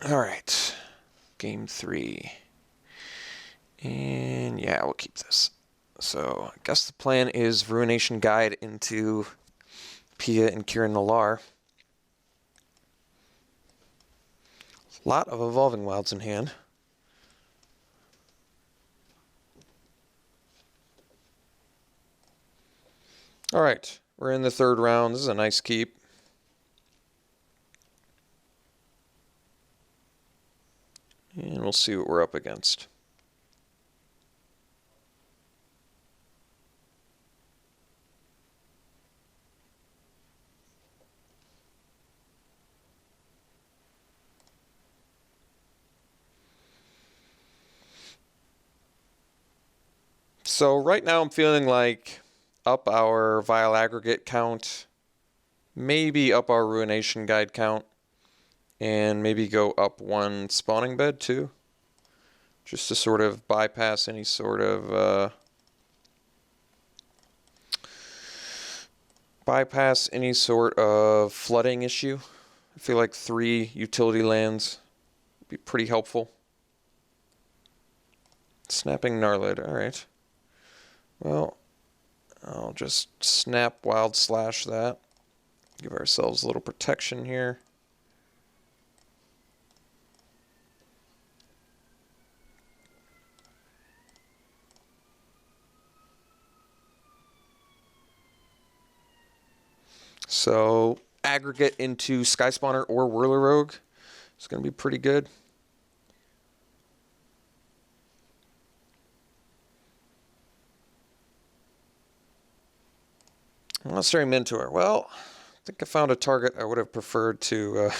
All right, game 3. And yeah, we'll keep this. So I guess the plan is Ruination Guide into Pia and Kieran Nalaar. A lot of Evolving Wilds in hand. All right, we're in the 3rd round. This is a nice keep. And we'll see what we're up against. So right now I'm feeling like up our Vile Aggregate count, maybe up our Ruination Guide count, and maybe go up 1 Spawning Bed too, just to sort of bypass any sort of flooding issue. I feel like 3 utility lands would be pretty helpful. Snapping Gnarlid, alright. Well, I'll just snap Wild Slash that. Give ourselves a little protection here. So, Aggregate into Sky Spawner or Whirler Rogue is going to be pretty good. Monastery Mentor. Well, I think I found a target I would have preferred to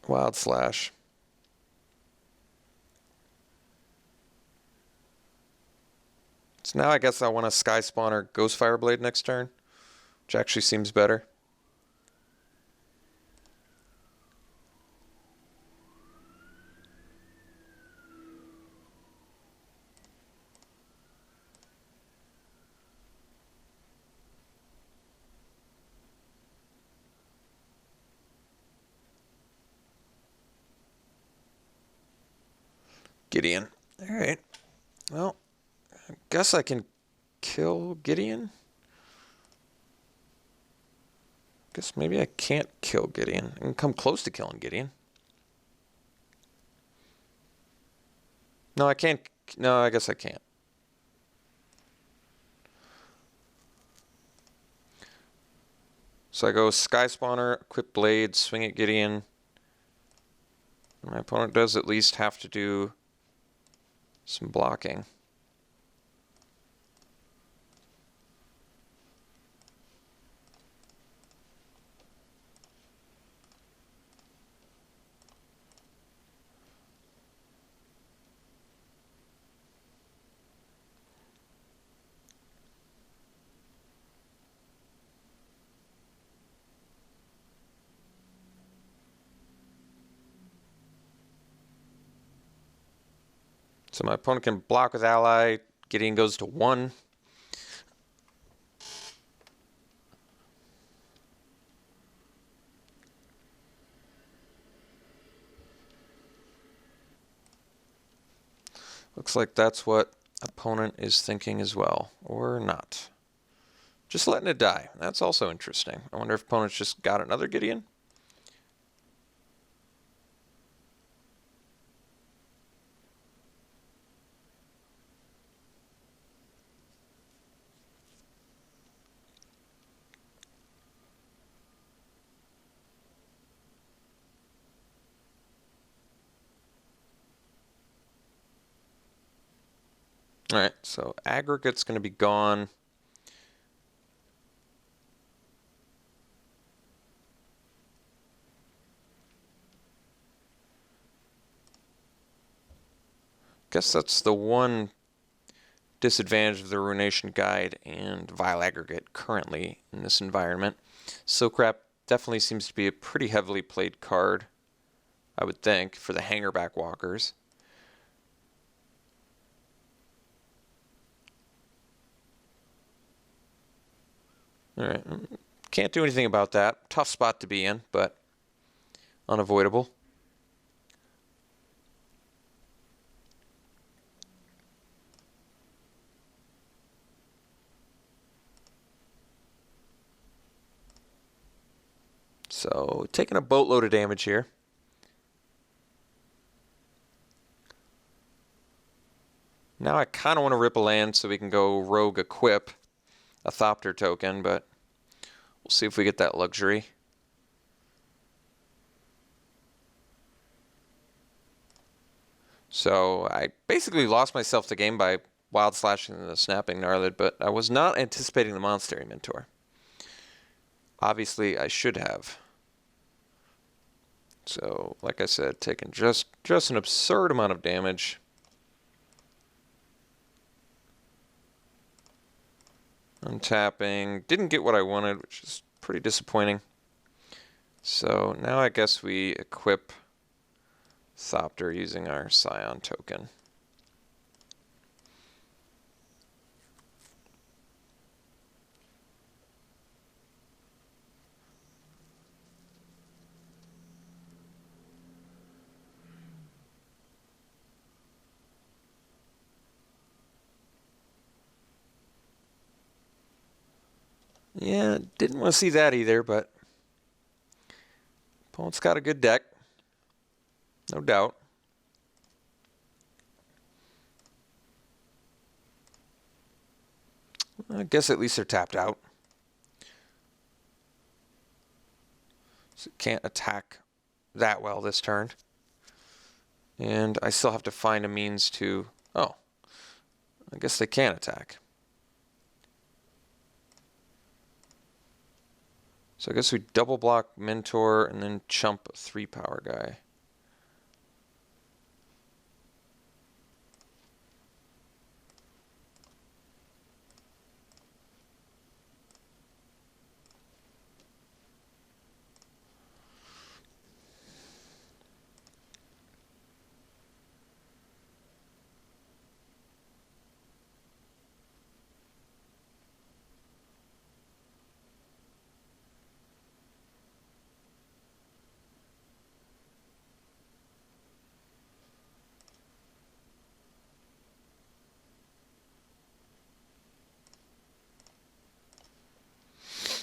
Wild Slash. So now I guess I want a Sky Spawner Ghost Fireblade next turn, which actually seems better. Gideon. Alright. Well, I guess I can kill Gideon? Guess maybe I can't kill Gideon. I can come close to killing Gideon. No, I can't. No, I guess I can't. So I go Sky Spawner, equip Blade, swing at Gideon. My opponent does at least have to do some blocking. So my opponent can block with ally. Gideon goes to 1. Looks like that's what opponent is thinking as well, or not. Just letting it die. That's also interesting. I wonder if opponent's just got another Gideon. Alright, so aggregate's going to be gone. Guess that's the one disadvantage of the Ruination Guide and Vile Aggregate currently in this environment. Silk Wrap definitely seems to be a pretty heavily played card, I would think, for the Hangerback Walkers. Alright, Can't do anything about that. Tough spot to be in, but unavoidable. So taking a boatload of damage here. Now I kind of want to rip a land so we can go rogue equip a Thopter token, but we'll see if we get that luxury. So I basically lost myself the game by wild slashing the snapping gnarlid, but I was not anticipating the Monastery Mentor. Obviously I should have. So like I said, taking just an absurd amount of damage. Untapping. Didn't get what I wanted, which is pretty disappointing. So now I guess we equip Thopter using our Scion token. Yeah, didn't want to see that either, but opponent's got a good deck. No doubt. I guess at least they're tapped out. So can't attack that well this turn. And I still have to find a means to... Oh, I guess they can attack. So I guess we double block Mentor and then chump a 3-power guy.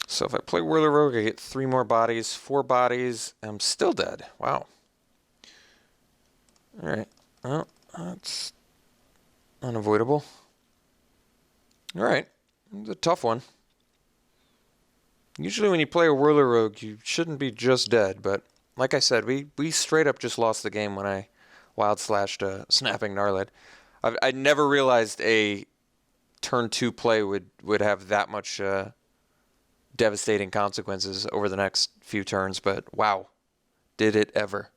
So if I play Whirler Rogue, I get 3 more bodies, 4 bodies. I'm still dead. Wow. Alright. Well, that's unavoidable. Alright. It's a tough one. Usually when you play a Whirler Rogue, you shouldn't be just dead, but like I said, we straight up just lost the game when I wild slashed a Snapping Gnarlid. I never realized a turn 2 play would have that much devastating consequences over the next few turns, but wow, did it ever.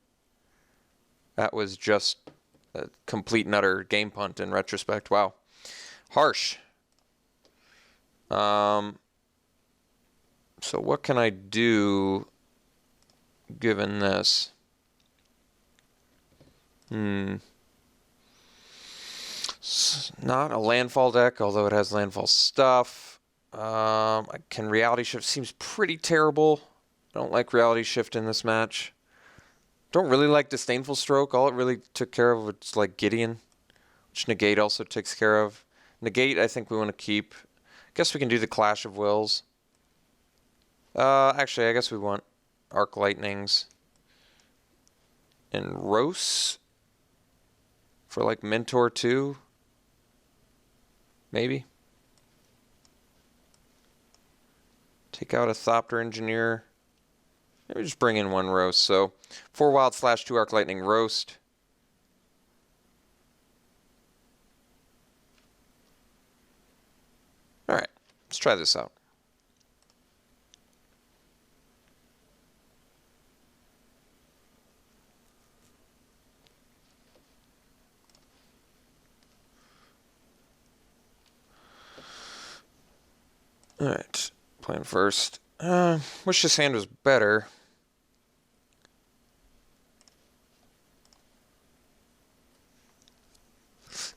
That was just a complete and utter game punt in retrospect. Wow. Harsh. So what can I do given this? It's not a landfall deck, although it has landfall stuff. Can Reality Shift? Seems pretty terrible. I don't like Reality Shift in this match. Don't really like Disdainful Stroke. All it really took care of was like Gideon, which Negate also takes care of. Negate, I think we want to keep. Guess we can do the Clash of Wills. Actually, I guess we want Arc Lightnings and Rose for like Mentor 2. Maybe. Take out a Thopter Engineer. Maybe just bring in 1 Roast. So 4 Wild Slash, 2 Arc Lightning Roast. Alright, let's try this out. Alright, playing first. Wish this hand was better.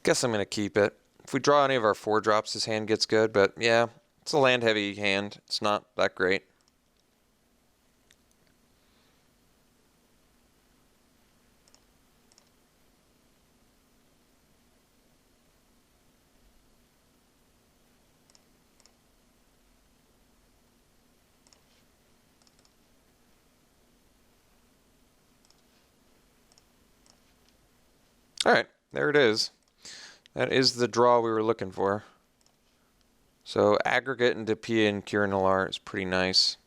Guess I'm going to keep it. If we draw any of our 4 drops, this hand gets good, but yeah, it's a land-heavy hand. It's not that great. All right, there it is. That is the draw we were looking for. So aggregate into Pia and Kirinalar is pretty nice.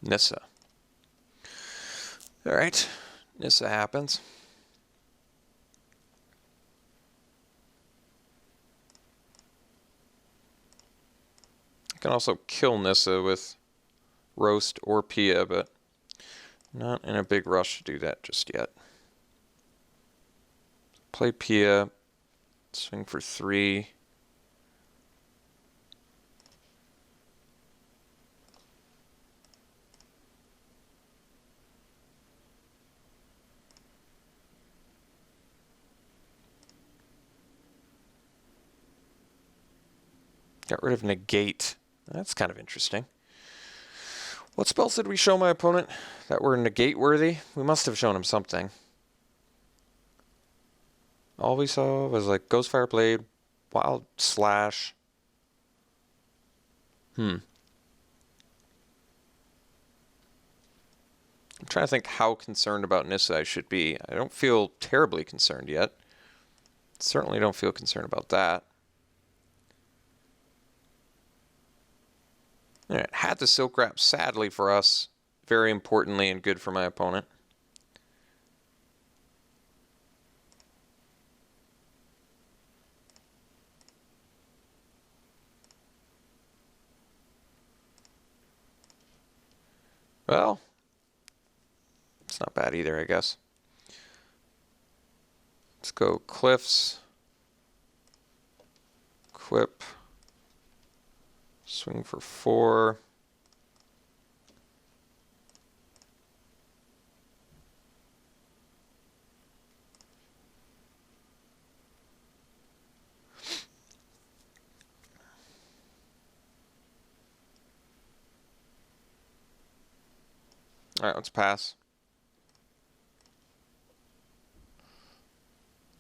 Nissa. All right, Nissa happens. I can also kill Nissa with Roast or Pia, but not in a big rush to do that just yet. Play Pia, swing for 3. Got rid of Negate. That's kind of interesting. What spells did we show my opponent that were negate worthy? We must have shown him something. All we saw was like Ghostfire Blade, Wild Slash. I'm trying to think how concerned about Nissa I should be. I don't feel terribly concerned yet. Certainly don't feel concerned about that. Alright, had the Silk Wrap, sadly for us. Very importantly and good for my opponent. Well, it's not bad either, I guess. Let's go Cliffs. Equip. Swing for 4. Alright, let's pass.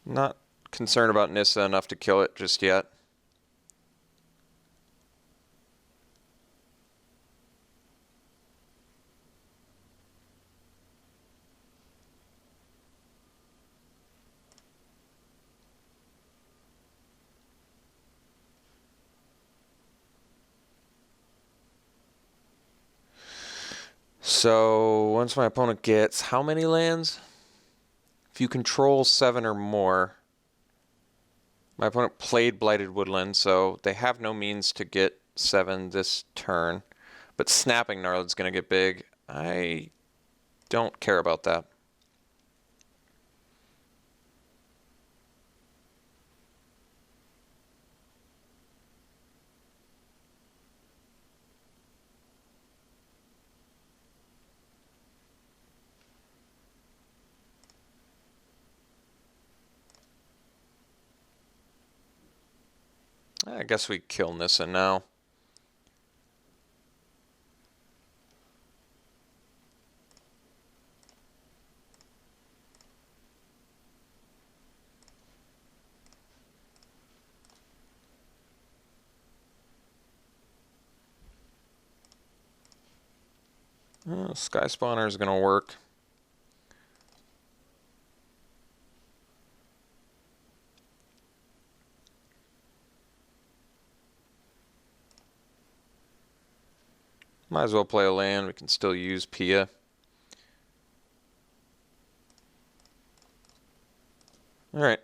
Not concerned about Nissa enough to kill it just yet. So once my opponent gets how many lands? If you control 7 or more. My opponent played Blighted Woodland, so they have no means to get 7 this turn. But Snapping Gnarl's going to get big. I don't care about that. I guess we kill Nissa now. Sky Spawner is going to work. Might as well play a land. We can still use Pia. Alright.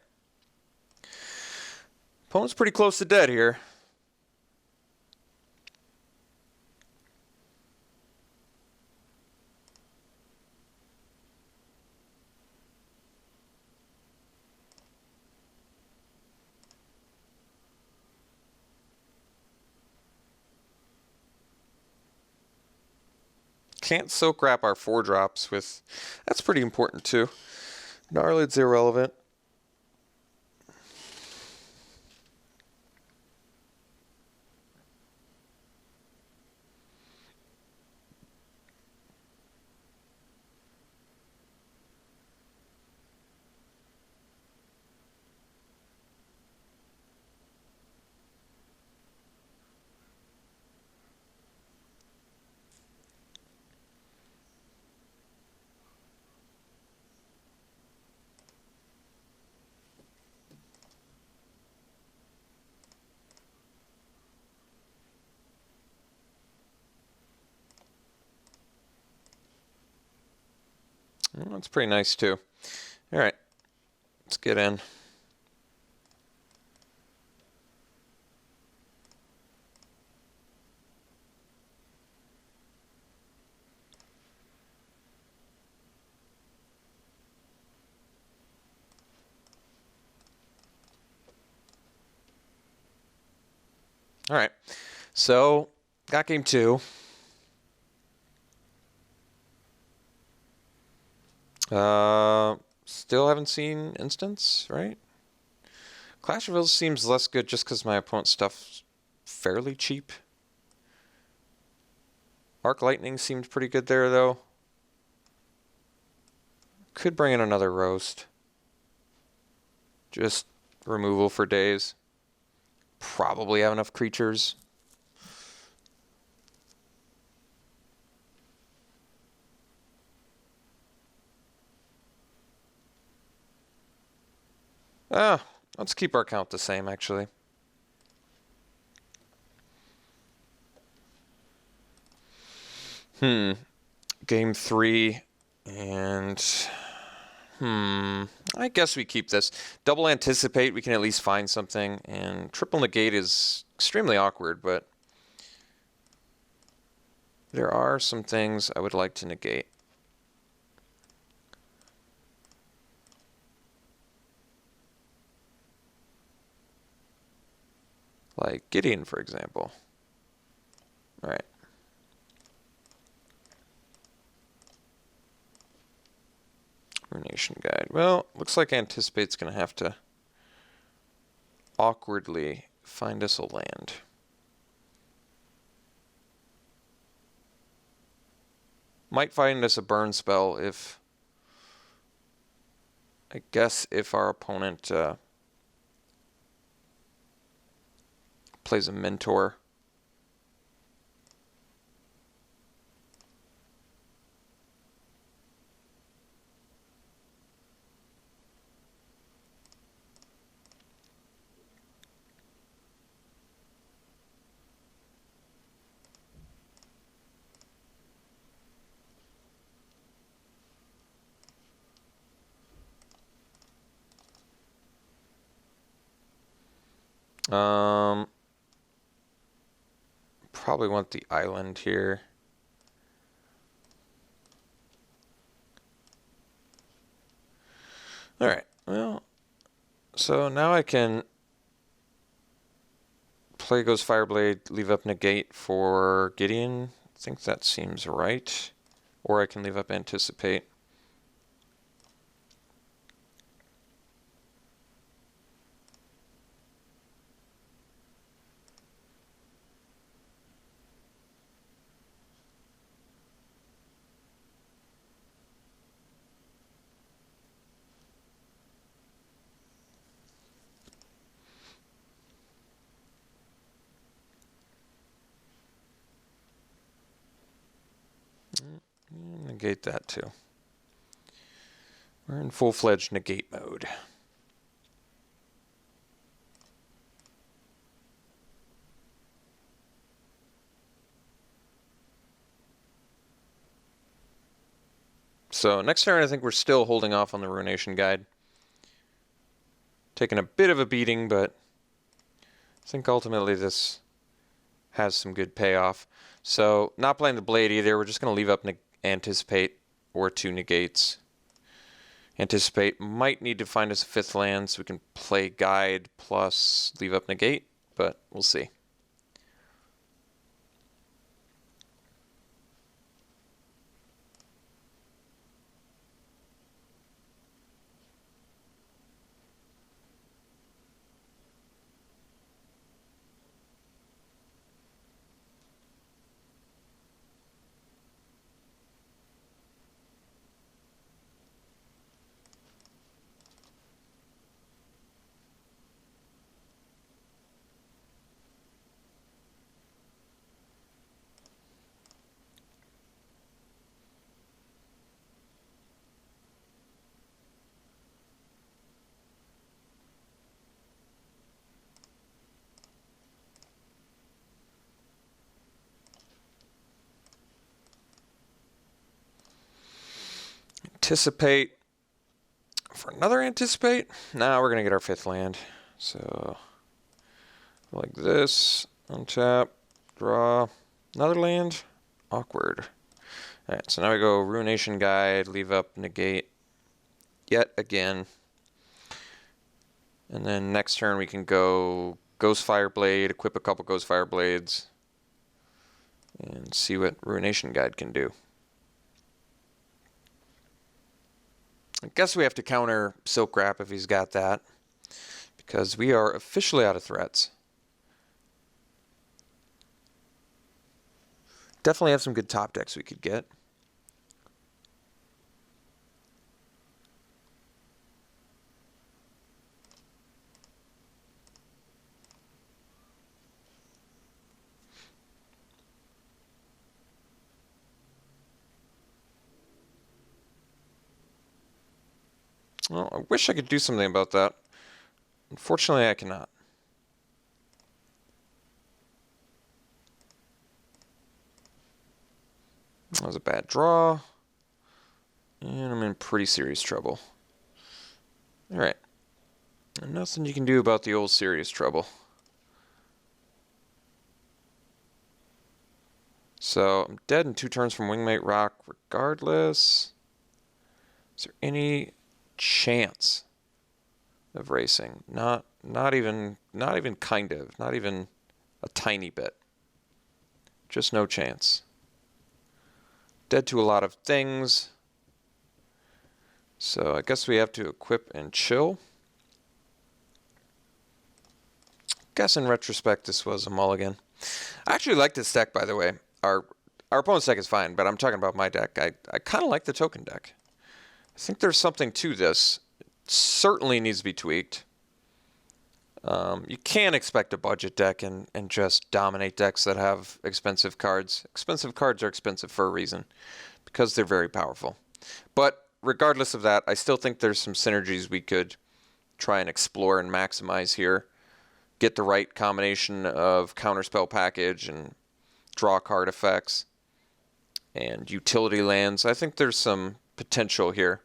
Opponent's pretty close to dead here. can't soak wrap our 4-drops with... That's pretty important too. Gnarlid's irrelevant. Well, that's pretty nice too. All right, let's get in. All right, so got game 2. Still haven't seen Instance, right? Clash of Wills seems less good just because my opponent's stuff's fairly cheap. Arc Lightning seemed pretty good there, though. Could bring in another Roast. Just removal for days. Probably have enough creatures. Let's keep our count the same, actually. Game 3, and... I guess we keep this. Double Anticipate, we can at least find something, and Triple Negate is extremely awkward, but... there are some things I would like to negate. Like Gideon, for example. All right. Ruination Guide. Well, looks like Anticipate's going to have to awkwardly find us a land. Might find us a burn spell if... I guess if our opponent plays a Mentor. Probably want the island here. All right, well, so now I can play Goes Fireblade, leave up Negate for Gideon. I think that seems right. Or I can leave up Anticipate. Negate that too. We're in full-fledged negate mode. So next turn, I think we're still holding off on the Ruination Guide. Taking a bit of a beating, but I think ultimately this has some good payoff. So not playing the Blade either. We're just going to leave up Anticipate or 2 negates. Anticipate might need to find us a 5th land so we can play Guide plus leave up negate, but we'll see. Anticipate for another anticipate. Now we're going to get our 5th land. So like this, untap, draw, another land, awkward. All right, so now we go Ruination Guide, leave up, negate yet again. And then next turn we can go Ghost Fireblade, equip a couple Ghost Fireblades, and see what Ruination Guide can do. I guess we have to counter Silk Wrap if he's got that, because we are officially out of threats. Definitely have some good top decks we could get. Well, I wish I could do something about that. Unfortunately, I cannot. That was a bad draw. And I'm in pretty serious trouble. Alright. Nothing you can do about the old serious trouble. So, I'm dead in 2 turns from Wingmate Rock regardless. Is there any chance of racing? Not even kind of. Not even a tiny bit. Just no chance. Dead to a lot of things. So I guess we have to equip and chill. Guess in retrospect this was a mulligan. I actually like this deck, by the way. Our opponent's deck is fine, but I'm talking about my deck. I kind of like the token deck. I think there's something to this. It certainly needs to be tweaked. You can't expect a budget deck and just dominate decks that have expensive cards. Expensive cards are expensive for a reason, because they're very powerful. But regardless of that, I still think there's some synergies we could try and explore and maximize here. Get the right combination of counterspell package and draw card effects and utility lands. I think there's some potential here.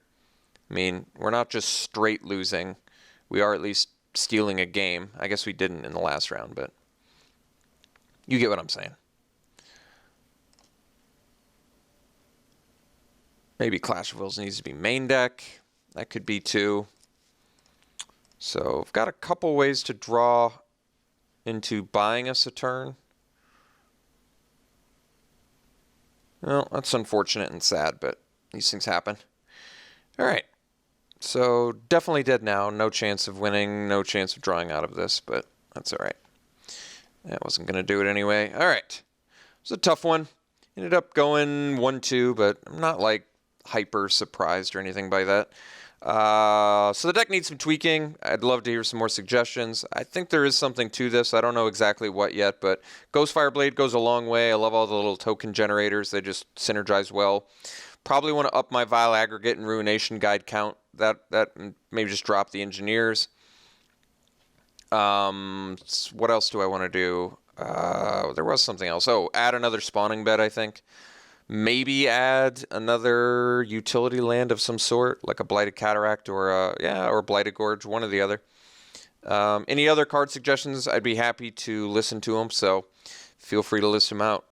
I mean, we're not just straight losing. We are at least stealing a game. I guess we didn't in the last round, but you get what I'm saying. Maybe Clash of Wills needs to be main deck. That could be too. So I've got a couple ways to draw into buying us a turn. Well, that's unfortunate and sad, but these things happen. All right. So definitely dead now. No chance of winning. No chance of drawing out of this, but that's all right. That wasn't going to do it anyway. All right. It was a tough one. Ended up going 1-2, but I'm not like hyper surprised or anything by that. So the deck needs some tweaking. I'd love to hear some more suggestions. I think there is something to this. I don't know exactly what yet, but Ghost Fireblade goes a long way. I love all the little token generators. They just synergize well. Probably want to up my Vile Aggregate and Ruination Guide count. That maybe just drop the Engineers. What else do I want to do? There was something else. Oh, add another spawning bed, I think. Maybe add another utility land of some sort, like a Blighted Cataract or a Blighted Gorge, one or the other. Any other card suggestions? I'd be happy to listen to them, so feel free to list them out.